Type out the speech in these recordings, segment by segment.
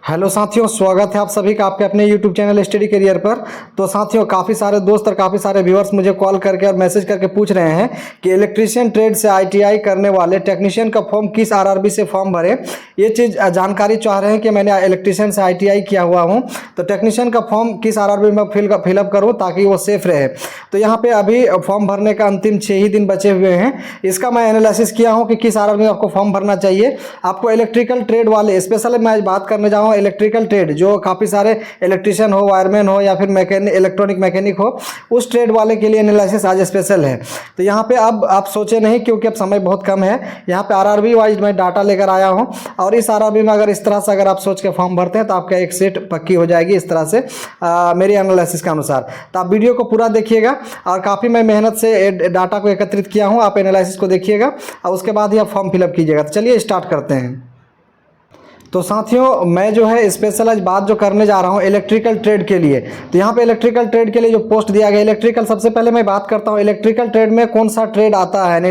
Hello साथियों, स्वागत है आप सभी का आपके अपने YouTube चैनल स्टडी करियर पर। तो साथियों, काफ़ी सारे दोस्त और काफ़ी सारे व्यूअर्स मुझे कॉल करके और मैसेज करके पूछ रहे हैं कि इलेक्ट्रीशियन ट्रेड से ITI करने वाले टेक्नीशियन का फॉर्म किस RRB से फॉर्म भरें। ये चीज़ जानकारी चाह रहे हैं कि मैंने इलेक्ट्रीशियन से ITI किया हुआ हूँ, तो टेक्नीशियन का फॉर्म किस RRB में फिलअप करूँ ताकि वो सेफ रहे। तो यहाँ पर अभी फॉर्म भरने का अंतिम 6 ही दिन बचे हुए हैं। इसका मैं एनालिसिस किया हूँ कि किस RRB में आपको फॉर्म भरना चाहिए। आपको इलेक्ट्रिकल ट्रेड वाले स्पेशल मैं आज बात करने जाऊँगा इलेक्ट्रिकल ट्रेड, जो काफ़ी सारे इलेक्ट्रिशियन हो, वायरमैन हो या फिर इलेक्ट्रॉनिक मैकेनिक हो, उस ट्रेड वाले के लिए एनालिसिस आज स्पेशल है। तो यहाँ पे अब आप सोचे नहीं, क्योंकि अब समय बहुत कम है। यहाँ पे RRB वाइज मैं डाटा लेकर आया हूँ और इस RRB में अगर इस तरह से अगर आप सोच के फॉर्म भरते हैं तो आपका एक सीट पक्की हो जाएगी इस तरह से मेरी एनालिसिस के अनुसार। तो आप वीडियो को पूरा देखिएगा और काफ़ी मैं मेहनत से डाटा को एकत्रित किया हूँ, आप एनालिसिस को देखिएगा और उसके बाद ही आप फॉर्म फिलअप कीजिएगा। तो चलिए स्टार्ट करते हैं। तो साथियों, मैं जो है स्पेशल आज बात जो करने जा रहा हूँ इलेक्ट्रिकल ट्रेड के लिए। तो यहाँ पे इलेक्ट्रिकल ट्रेड के लिए जो पोस्ट दिया गया इलेक्ट्रिकल, सबसे पहले मैं बात करता हूँ इलेक्ट्रिकल ट्रेड में कौन सा ट्रेड आता है,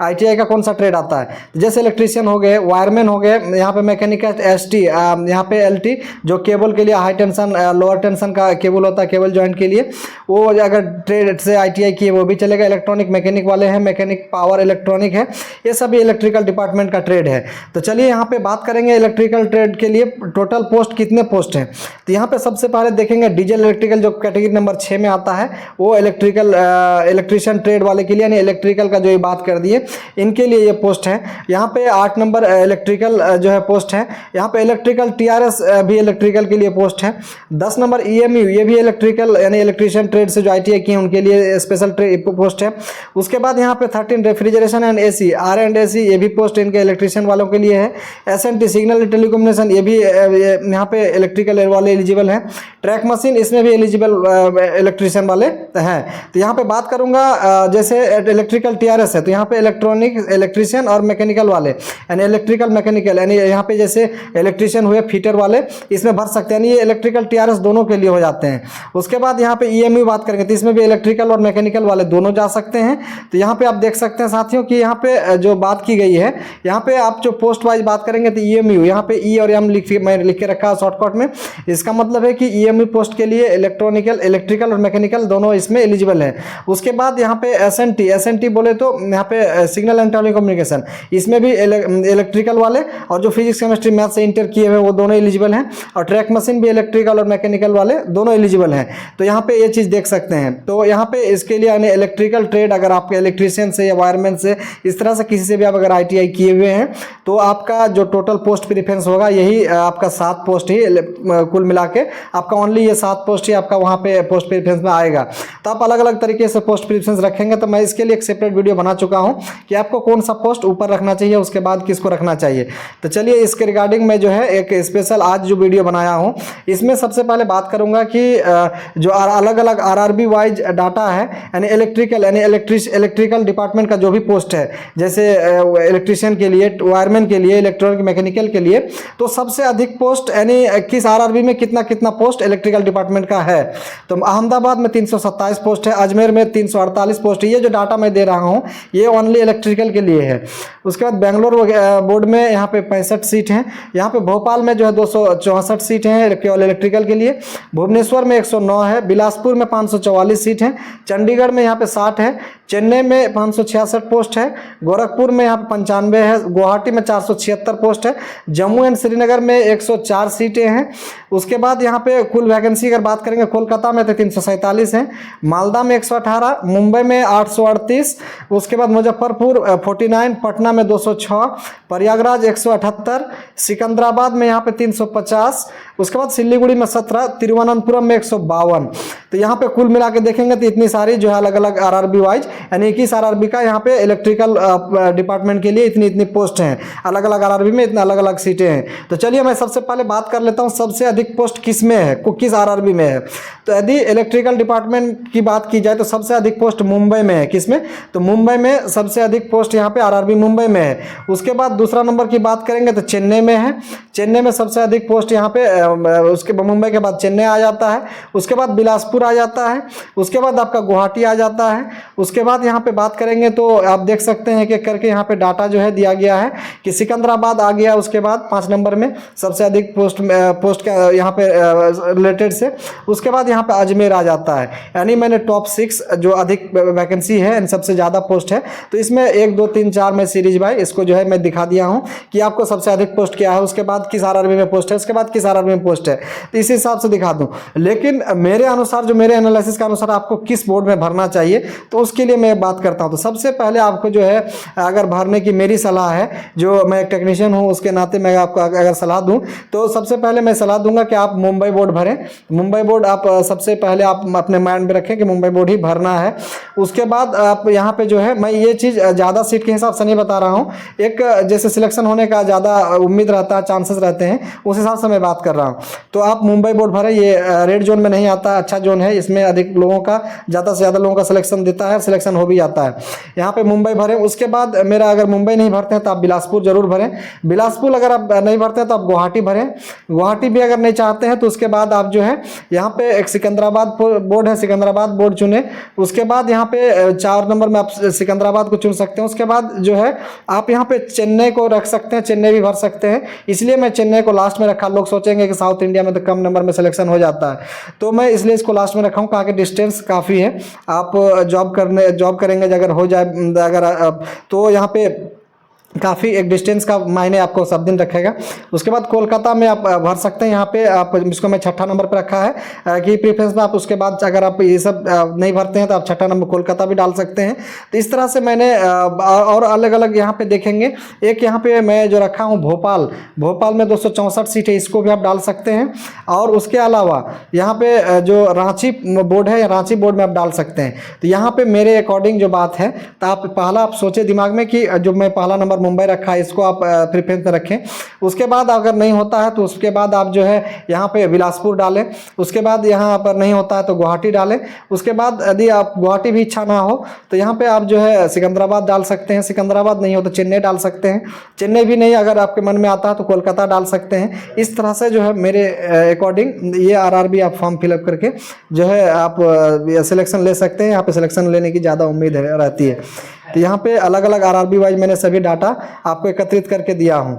ITI का कौन सा ट्रेड आता है। जैसे इलेक्ट्रीशियन हो गए, वायरमैन हो गए, यहाँ पे मैकेनिकल ST, यहाँ पे LT जो केबल के लिए हाई टेंशन लोअर टेंशन का केबल होता है केबल जॉइंट के लिए, वो अगर ट्रेड से ITI किए वो भी चलेगा। इलेक्ट्रॉनिक मैकेनिक वाले हैं, मैकेनिक पावर इलेक्ट्रॉनिक है, ये सभी इलेक्ट्रिकल डिपार्टमेंट का ट्रेड है। तो चलिए यहाँ पे बात करेंगे इलेक्ट्रिकल ट्रेड के लिए टोटल पोस्ट कितने पोस्ट हैं। तो यहाँ पे सबसे पहले देखेंगे डीजल इलेक्ट्रिकल जो कैटेगरी नंबर 6 में आता है, वो इलेक्ट्रिशियन ट्रेड वाले के लिए, यानी इलेक्ट्रिकल का जो ये बात कर दिए इनके लिए ये पोस्ट है। यहाँ पे 8 नंबर इलेक्ट्रिकल जो है पोस्ट है। यहाँ पे इलेक्ट्रिकल TRS भी इलेक्ट्रिकल के लिए पोस्ट है। 10 नंबर EMU, ये भी इलेक्ट्रिकल यानी इलेक्ट्रिशियन ट्रेड से जो ITI किए उनके लिए स्पेशल पोस्ट है। उसके बाद यहाँ पे 13 रेफ्रिजरेशन एंड AC, R&AC, ये भी पोस्ट इनके इलेक्ट्रिशियन वालों के लिए है। SNT सिग्नल टेलीकम्युनिकेशन, ये भी यहाँ पे इलेक्ट्रिकल वाले एलिजिबल हैं। ट्रैक मशीन, इसमें भी एलिजिबल इलेक्ट्रिशियन वाले हैं। तो यहाँ पे बात करूँगा जैसे इलेक्ट्रिकल TRS है, तो यहाँ पे इलेक्ट्रॉनिक इलेक्ट्रिशियन और मैकेनिकल वाले यानी इलेक्ट्रिकल मैकेनिकल, यानी यहाँ पे जैसे इलेक्ट्रिशियन हुए फीटर वाले इसमें भर सकते हैं, यानी ये इलेक्ट्रिकल TRS दोनों के लिए हो जाते हैं। उसके बाद यहाँ पे EMU बात करेंगे तो इसमें भी इलेक्ट्रिकल और मैकेनिकल वाले दोनों जा सकते हैं। तो यहाँ पे आप देख सकते हैं साथियों कि यहाँ पे जो बात की गई है, यहाँ पे आप जो पोस्ट वाइज बात करेंगे तो EMU, यहाँ पे E और M मैं लिख के रखा शॉर्टकट में। इसका मतलब है कि EMU पोस्ट के लिए इलेक्ट्रिकल और मैकेनिकल दोनों इसमें एलिजिबल है। उसके बाद यहाँ पे SNT बोले तो यहाँ पे सिग्नल एंड टेलीकम्युनिकेशन, इसमें भी इलेक्ट्रिकल वाले और जो फिजिक्स केमिस्ट्री मैथ से इंटर किए हुए वो दोनों एलिजिबल हैं। और ट्रैक मशीन भी इलेक्ट्रिकल और मैकेनिकल वाले दोनों एलिजिबल हैं। तो यहाँ पे ये चीज़ देख सकते हैं। तो यहाँ पे इसके लिए यानी इलेक्ट्रिकल ट्रेड अगर आपके इलेक्ट्रीशियन से या वायरमैन से इस तरह से किसी से भी आप अगर ITI किए हुए हैं तो आपका जो टोटल पोस्ट प्रेफरेंस होगा यही आपका 7 पोस्ट ही कुल मिला के आपका ओनली ये 7 पोस्ट ही आपका वहाँ पे पोस्ट प्रेफरेंस में आएगा। तो आप अलग अलग तरीके से पोस्ट प्रेफरेंस रखेंगे। तो मैं इसके लिए एक सेपरेट वीडियो बना चुका हूँ कि आपको कौन सा पोस्ट ऊपर रखना चाहिए, उसके बाद किसको रखना चाहिए। तो चलिए इसके रिगार्डिंग मैं जो है एक स्पेशल आज जो वीडियो बनाया हूँ इसमें सबसे पहले बात करूँगा कि जो अलग अलग RRB वाइज डाटा है, यानी इलेक्ट्रिकल डिपार्टमेंट का जो भी पोस्ट है, जैसे इलेक्ट्रिशियन के लिए, वायरमैन के लिए, इलेक्ट्रॉनिक मैकेनिकल के लिए, तो सबसे अधिक पोस्ट यानी किस RRB में कितना पोस्ट इलेक्ट्रिकल डिपार्टमेंट का है। तो अहमदाबाद में 327 पोस्ट है, अजमेर में 348 पोस्ट है। ये जो डाटा मैं दे रहा हूँ ये ओनली इलेक्ट्रिकल के लिए है। उसके बाद बेंगलोर बोर्ड में यहाँ पे 65 सीट हैं। यहाँ पे भोपाल में जो है 264 सीट हैं केवल इलेक्ट्रिकल के लिए। भुवनेश्वर में 109 है। बिलासपुर में 544 सीट हैं। चंडीगढ़ में यहाँ पे 60 है। चेन्नई में 566 पोस्ट है। गोरखपुर में यहाँ पे 95 है। गुवाहाटी में 476 पोस्ट है। जम्मू एंड श्रीनगर में 104 सीटें हैं। उसके बाद यहाँ पे कुल वैकेंसी अगर बात करेंगे, कोलकाता में तो 347 हैं, मालदा में 118, मुंबई में 838, उसके बाद मुजफ्फरपुर 49, पटना में 206, प्रयागराज 178, सिकंदराबाद में यहाँ पे 350, उसके बाद सिलीगुड़ी में 17, तिरुवनंतपुरम में 152। तो यहाँ पे कुल मिला के देखेंगे तो इतनी सारी जो है अलग अलग RRB वाइज यानी 21 RRB का यहाँ पे इलेक्ट्रिकल डिपार्टमेंट के लिए इतनी पोस्ट हैं। अलग अलग RRB में इतने अलग अलग सीटें हैं। तो चलिए मैं सबसे पहले बात कर लेता हूँ सबसे अधिक पोस्ट किस में है, किस RRB में है। तो यदि इलेक्ट्रिकल डिपार्टमेंट की बात की जाए तो सबसे अधिक पोस्ट मुंबई में है। किस में? तो मुंबई में सबसे अधिक पोस्ट यहाँ पे RRB मुंबई में है। उसके बाद दूसरा नंबर की बात करेंगे तो चेन्नई में है। चेन्नई में सबसे अधिक पोस्ट यहाँ पे उसके मुंबई के बाद चेन्नई आ जाता है। उसके बाद बिलासपुर आ जाता है। उसके बाद आपका गुवाहाटी आ जाता है। उसके बाद यहाँ पे बात करेंगे तो आप देख सकते हैं कि करके यहाँ पे डाटा जो है दिया गया है कि सिकंदराबाद आ गया, उसके बाद 5 नंबर में सबसे अधिक पोस्ट का यहाँ पे रिलेटेड से। उसके बाद यहाँ पे अजमेर आ जाता है, यानी मैंने टॉप 6 जो अधिक वैकेंसी है एंड सबसे ज़्यादा पोस्ट है, तो इसमें 1 2 3 4 मैं सीरीज बाय इसको जो है मैं दिखा दिया हूँ कि आपको सबसे अधिक पोस्ट क्या है, उसके बाद किस आरआरबी में पोस्ट है, उसके बाद किस आरआरबी में पोस्ट है, तो इस हिसाब से दिखा दूँ। लेकिन मेरे अनुसार, जो मेरे एनालिसिस के अनुसार आपको किस बोर्ड में भरना चाहिए, तो उसके लिए मैं बात करता हूँ। तो सबसे पहले आपको जो है अगर भरने की मेरी सलाह है, जो मैं एक टेक्नीशियन हूँ उसके नाते मैं आपको अगर सलाह दूँ, तो सबसे पहले मैं सलाह दूंगा कि आप मुंबई बोर्ड भरें। मुंबई बोर्ड आप सबसे पहले आप अपने माइंड में रखें कि मुंबई बोर्ड ही भरना है। उसके बाद आप यहाँ पे जो है, मैं ये चीज़ ज़्यादा सीट के हिसाब से नहीं बता रहा हूँ, एक जैसे सिलेक्शन होने का ज़्यादा उम्मीद रहता है, चांसेस रहते हैं, उस हिसाब से मैं बात कर रहा हूँ। तो आप मुंबई बोर्ड भरें, ये रेड जोन में नहीं आता, अच्छा जोन है, इसमें अधिक लोगों का, ज़्यादा से ज़्यादा लोगों का सिलेक्शन देता है, सिलेक्शन हो भी जाता है। यहाँ पे मुंबई भरें। उसके बाद मेरा, अगर मुंबई नहीं भरते हैं तो आप बिलासपुर जरूर भरें। बिलासपुर अगर आप नहीं भरते हैं तो आप गुवाहाटी भरें। गुवाहाटी भी अगर नहीं चाहते हैं तो उसके बाद आप जो है यहाँ पे एक सिकंदराबाद बोर्ड है, सिकंदराबाद बोर्ड चुने। उसके बाद यहाँ पे 4 नंबर में आप सिकंदराबाद को चुन सकते हैं। उसके बाद जो है आप यहाँ पे चेन्नई को रख सकते हैं, चेन्नई भी भर सकते हैं, इसलिए मैं चेन्नई को लास्ट में रखा। लोग सोचेंगे कि साउथ इंडिया में तो कम नंबर में सिलेक्शन हो जाता है, तो मैं इसलिए इसको लास्ट में रखा हूँ, कहा कि डिस्टेंस काफ़ी है। आप जॉब करेंगे अगर हो जाए, अगर तो यहाँ पे काफ़ी एक डिस्टेंस का मायने आपको सब दिन रखेगा। उसके बाद कोलकाता में आप भर सकते हैं। यहाँ पे आप, इसको मैं 6ठा नंबर पर रखा है कि प्रीफरेंस में। आप उसके बाद अगर आप ये सब नहीं भरते हैं तो आप 6ठा नंबर कोलकाता भी डाल सकते हैं। तो इस तरह से मैंने और अलग अलग यहाँ पे देखेंगे। एक यहाँ पे मैं जो रखा हूँ भोपाल में 264 सीट है, इसको भी आप डाल सकते हैं। और उसके अलावा यहाँ पे जो रांची बोर्ड है, रांची बोर्ड में आप डाल सकते हैं। तो यहाँ पे मेरे अकॉर्डिंग जो बात है, तो आप पहला आप सोचे दिमाग में कि जो मैं पहला नंबर मुंबई रखा है, इसको आप प्रेफरेंस में रखें। उसके बाद अगर नहीं होता है तो उसके बाद आप जो है यहाँ पे बिलासपुर डालें। उसके बाद यहाँ पर नहीं होता है तो गुवाहाटी डालें। उसके बाद यदि आप गुवाहाटी भी इच्छा ना हो तो यहाँ पे आप जो है सिकंदराबाद डाल सकते हैं। सिकंदराबाद नहीं हो तो चेन्नई डाल सकते हैं। चेन्नई भी नहीं अगर आपके मन में आता है तो कोलकाता डाल सकते हैं। इस तरह से जो है मेरे अकॉर्डिंग ये आरआरबी आप फॉर्म फिलअप करके जो है आप सिलेक्शन ले सकते हैं। यहाँ पे सिलेक्शन लेने की ज़्यादा उम्मीद रहती है। तो यहाँ पे अलग अलग आरआरबी वाइज मैंने सभी डाटा आपको एकत्रित करके दिया हूँ।